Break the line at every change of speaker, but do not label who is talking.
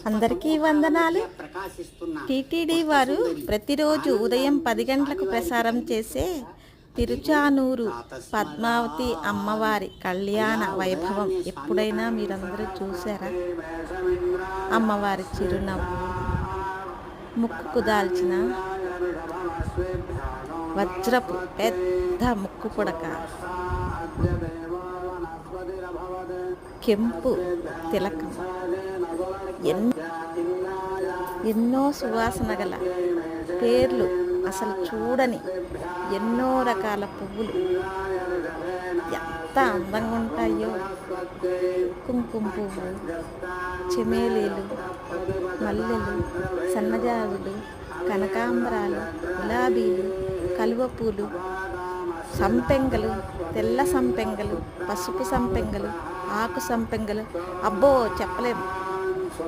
అందరికీ వందనాలు. టీటీడీ వారు ప్రతిరోజు ఉదయం 10 గంటలకు ప్రసారం చేసే తిరుచానూరు పద్మావతి అమ్మవారి కళ్యాణ వైభవం ఎప్పుడైనా మీరందరూ చూసారా? అమ్మవారి చిరునవ్వు, ముక్కుకు దాల్చిన వజ్రపు పెద్ద ముక్కు పుడక, కెంపు తిలకం, ఎన్నో సువాసన గల పేర్లు, అసలు చూడని ఎన్నో రకాల పువ్వులు ఎంత అందంగా ఉంటాయో. కుంకుమ పువ్వు, చెమేలీలు, మల్లెలు, సన్నజాజులు, కనకాంబరాలు, గులాబీలు, కలువ పూలు, సంపెంగలు, తెల్ల సంపెంగలు, పసుపు సంపెంగలు, ఆకు సంపెంగలు, అబ్బో చెప్పలేము.